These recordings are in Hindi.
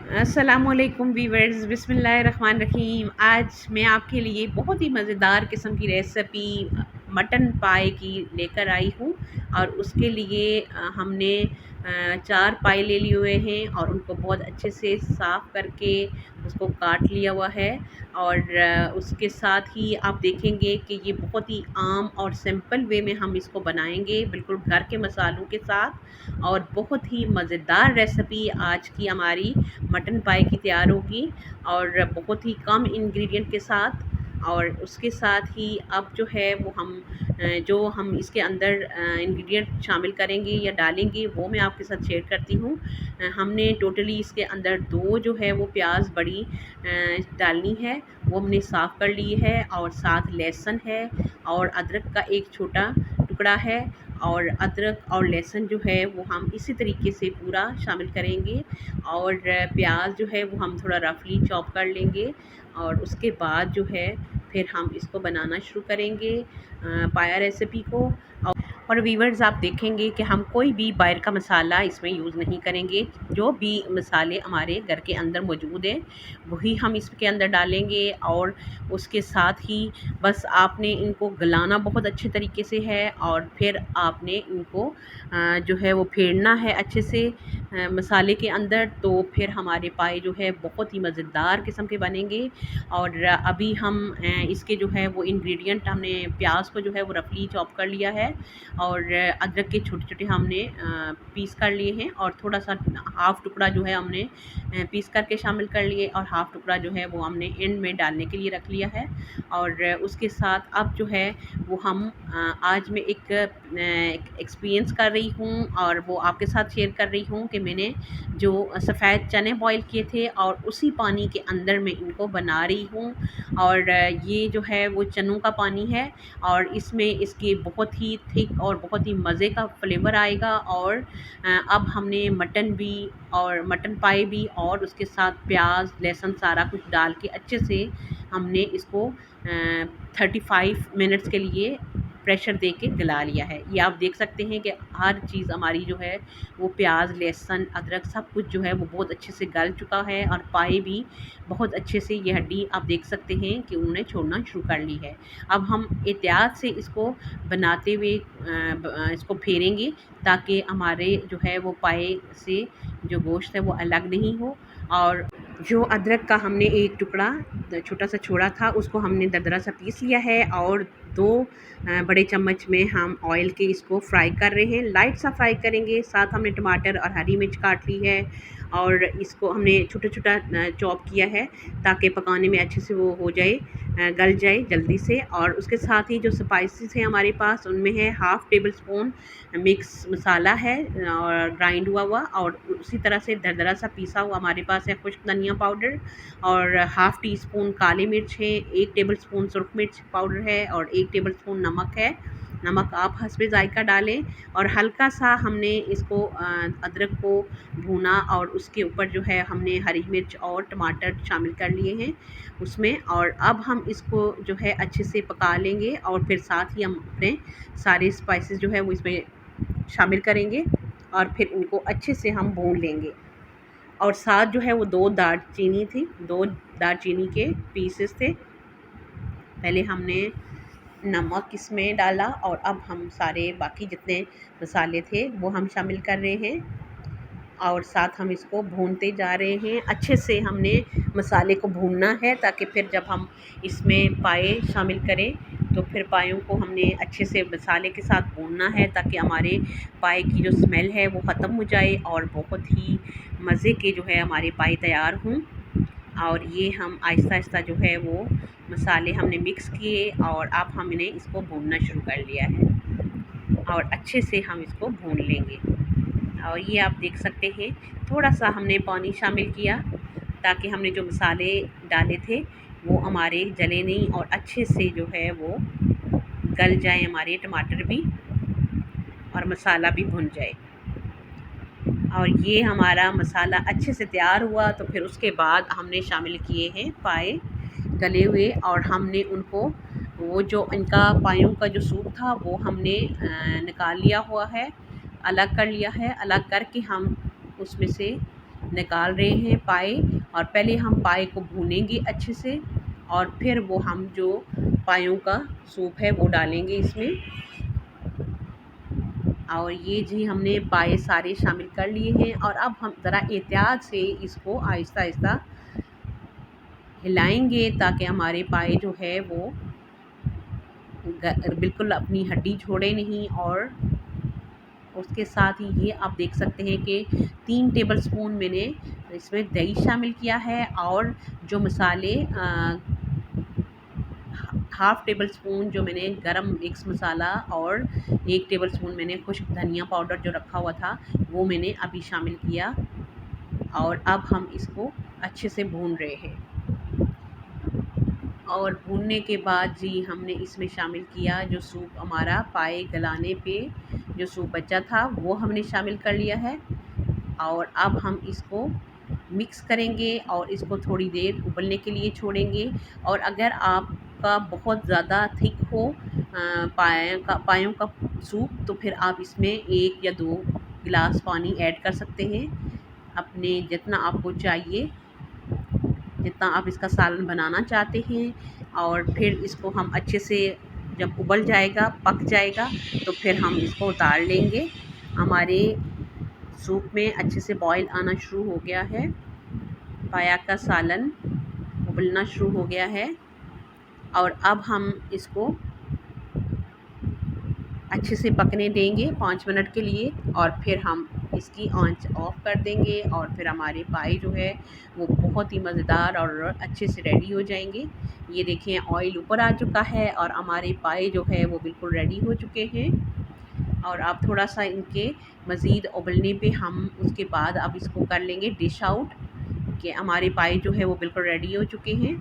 अस्सलामुअलैकुम वीवर्स, बिस्मिल्लाहिर्रहमानिर्रहीम। आज मैं आपके लिए बहुत ही मज़ेदार किस्म की रेसिपी मटन पाए की लेकर आई हूँ। और उसके लिए हमने 4 पाए ले लिए हुए हैं और उनको बहुत अच्छे से साफ़ करके उसको काट लिया हुआ है। और उसके साथ ही आप देखेंगे कि ये बहुत ही आम और सिंपल वे में हम इसको बनाएंगे, बिल्कुल घर के मसालों के साथ। और बहुत ही मज़ेदार रेसिपी आज की हमारी मटन पाई की तैयार होगी और बहुत ही कम इंग्रेडिएंट के साथ। और उसके साथ ही अब जो है वो जो हम इसके अंदर इंग्रेडिएंट शामिल करेंगे या डालेंगे वो मैं आपके साथ शेयर करती हूँ। हमने टोटली इसके अंदर 2 जो है वो प्याज बड़ी डालनी है, वो हमने साफ़ कर ली है। और साथ लहसुन है और अदरक का एक छोटा टुकड़ा है। और अदरक और लहसुन जो है वो हम इसी तरीके से पूरा शामिल करेंगे। और प्याज जो है वो हम थोड़ा रफली चॉप कर लेंगे। और उसके बाद जो है फिर हम इसको बनाना शुरू करेंगे पाया रेसिपी को। और वीवर्स, आप देखेंगे कि हम कोई भी बाहर का मसाला इसमें यूज़ नहीं करेंगे। जो भी मसाले हमारे घर के अंदर मौजूद हैं वही हम इसके अंदर डालेंगे। और उसके साथ ही बस आपने इनको गलाना बहुत अच्छे तरीके से है और फिर आपने इनको जो है वो फेरना है अच्छे से मसाले के अंदर। तो फिर हमारे पाए जो है बहुत ही मज़ेदार किस्म के बनेंगे। और अभी हम इसके जो है वो इंग्रेडिएंट, हमने प्याज को जो है वो रफली चॉप कर लिया है और अदरक के छोटे-छोटे हमने पीस कर लिए हैं। और थोड़ा-सा हाफ़ टुकड़ा जो है हमने पीस करके शामिल कर लिए और हाफ़ टुकड़ा जो है वो हमने एंड में डालने के लिए रख लिया है। और उसके साथ अब जो है वो हम आज मैं एक एक्सपीरियंस कर रही हूँ और वो आपके साथ शेयर कर रही हूँ कि मैंने जो सफ़ेद चने बॉयल किए थे और उसी पानी के अंदर मैं इनको बना रही हूँ। और ये जो है वो चनों का पानी है और इसमें इसकी बहुत ही थिक और बहुत ही मज़े का फ्लेवर आएगा। और अब हमने मटन भी और मटन पाई भी और उसके साथ प्याज लहसुन सारा कुछ डाल के अच्छे से हमने इसको 35 मिनट्स के लिए प्रेशर दे के गला लिया है। ये आप देख सकते हैं कि हर चीज़ हमारी जो है वो प्याज लहसुन अदरक सब कुछ जो है वो बहुत अच्छे से गल चुका है। और पाए भी बहुत अच्छे से, ये हड्डी आप देख सकते हैं कि उन्होंने छोड़ना शुरू कर ली है। अब हम एहतियात से इसको बनाते हुए इसको फेरेंगे ताकि हमारे जो है वो पाए से जो गोश्त है वो अलग नहीं हो। और जो अदरक का हमने एक टुकड़ा छोटा सा छोड़ा था उसको हमने दरदरा सा पीस लिया है। और 2 बड़े चम्मच में हम ऑयल के इसको फ्राई कर रहे हैं, लाइट सा फ्राई करेंगे। साथ हमने टमाटर और हरी मिर्च काट ली है और इसको हमने छोटा-छोटा चॉप किया है ताकि पकाने में अच्छे से वो हो जाए, गल जाए जल्दी से। और उसके साथ ही जो स्पाइसेस हैं हमारे पास उनमें है हाफ़ टेबल स्पून मिक्स मसाला है और ग्राइंड हुआ हुआ। और उसी तरह से दरदरा सा पीसा हुआ हमारे पास है खुश्क धनिया पाउडर और हाफ़ टी स्पून काली मिर्च है, 1 टेबल स्पून सुरख मिर्च पाउडर है और 1 टेबल स्पून नमक है। नमक आप हस्बे ज़ायक़ा डालें। और हल्का सा हमने इसको अदरक को भूना और उसके ऊपर जो है हमने हरी मिर्च और टमाटर शामिल कर लिए हैं उसमें। और अब हम इसको जो है अच्छे से पका लेंगे और फिर साथ ही हम अपने सारे स्पाइसेस जो है वो इसमें शामिल करेंगे और फिर इनको अच्छे से हम भून लेंगे। और साथ जो है वो 2 दालचीनी थी, 2 दालचीनी के पीसेस थे। पहले हमने नमक इसमें डाला और अब हम सारे बाकी जितने मसाले थे वो हम शामिल कर रहे हैं और साथ हम इसको भूनते जा रहे हैं। अच्छे से हमने मसाले को भूनना है ताकि फिर जब हम इसमें पाए शामिल करें तो फिर पायों को हमने अच्छे से मसाले के साथ भूनना है ताकि हमारे पाए की जो स्मेल है वो ख़त्म हो जाए और बहुत ही मज़े के जो है हमारे पाए तैयार हों। और ये हम आहिस्ता-आहिस्ता जो है वो मसाले हमने मिक्स किए और अब हमने इसको भूनना शुरू कर लिया है और अच्छे से हम इसको भून लेंगे। और ये आप देख सकते हैं थोड़ा-सा हमने पानी शामिल किया ताकि हमने जो मसाले डाले थे वो हमारे जले नहीं और अच्छे से जो है वो गल जाए हमारे टमाटर भी और मसाला भी भुन जाए। और ये हमारा मसाला अच्छे से तैयार हुआ तो फिर उसके बाद हमने शामिल किए हैं पाए गले हुए। और हमने उनको वो जो इनका पायों का जो सूप था वो हमने निकाल लिया हुआ है, अलग कर लिया है। अलग करके हम उसमें से निकाल रहे हैं पाए, और पहले हम पाए को भूनेंगे अच्छे से, और फिर वो हम जो पायों का सूप है वो डालेंगे इसमें। और ये जी हमने पाए सारे शामिल कर लिए हैं, और अब हम ज़रा एहतियात से इसको आहिस्ता आहिस्ता हिलाएंगे ताकि हमारे पाए जो है वो बिल्कुल अपनी हड्डी छोड़े नहीं। और उसके साथ ही ये आप देख सकते हैं कि 3 टेबलस्पून मैंने इसमें दही शामिल किया है, और जो मसाले हाफ़ टेबल स्पून जो मैंने गरम मिक्स मसाला, और 1 टेबल स्पून मैंने खुश्क धनिया पाउडर जो रखा हुआ था वो मैंने अभी शामिल किया। और अब हम इसको अच्छे से भून रहे हैं, और भूनने के बाद जी हमने इसमें शामिल किया जो सूप हमारा पाए गलाने पे जो सूप बचा था वो हमने शामिल कर लिया है। और अब हम इसको मिक्स करेंगे और इसको थोड़ी देर उबलने के लिए छोड़ेंगे। और अगर आपका बहुत ज़्यादा थिक हो पायों का सूप, तो फिर आप इसमें 1 या 2 गिलास पानी ऐड कर सकते हैं, अपने जितना आपको चाहिए, जितना आप इसका सालन बनाना चाहते हैं। और फिर इसको हम अच्छे से जब उबल जाएगा, पक जाएगा, तो फिर हम इसको उतार लेंगे। हमारे सूप में अच्छे से बॉईल आना शुरू हो गया है, पाया का सालन उबलना शुरू हो गया है, और अब हम इसको अच्छे से पकने देंगे 5 मिनट के लिए, और फिर हम इसकी आंच ऑफ कर देंगे, और फिर हमारे पाए जो है वो बहुत ही मज़ेदार और अच्छे से रेडी हो जाएंगे। ये देखें ऑयल ऊपर आ चुका है, और हमारे पाए जो है वो बिल्कुल रेडी हो चुके हैं। और अब थोड़ा सा इनके मज़ीद उबलने पे हम उसके बाद अब इसको कर लेंगे डिश आउट, कि हमारे पाए जो है वो बिल्कुल रेडी हो चुके हैं।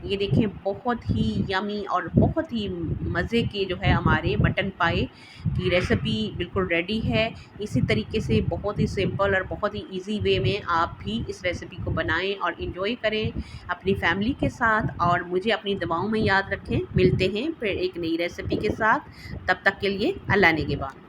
ये देखें बहुत ही यमी और बहुत ही मज़े के जो है हमारे मटन पाए की रेसिपी बिल्कुल रेडी है। इसी तरीके से बहुत ही सिंपल और बहुत ही इजी वे में आप भी इस रेसिपी को बनाएं और इन्जॉय करें अपनी फैमिली के साथ, और मुझे अपनी दुआओं में याद रखें। मिलते हैं फिर एक नई रेसिपी के साथ, तब तक के लिए अल्लाह निगहबान।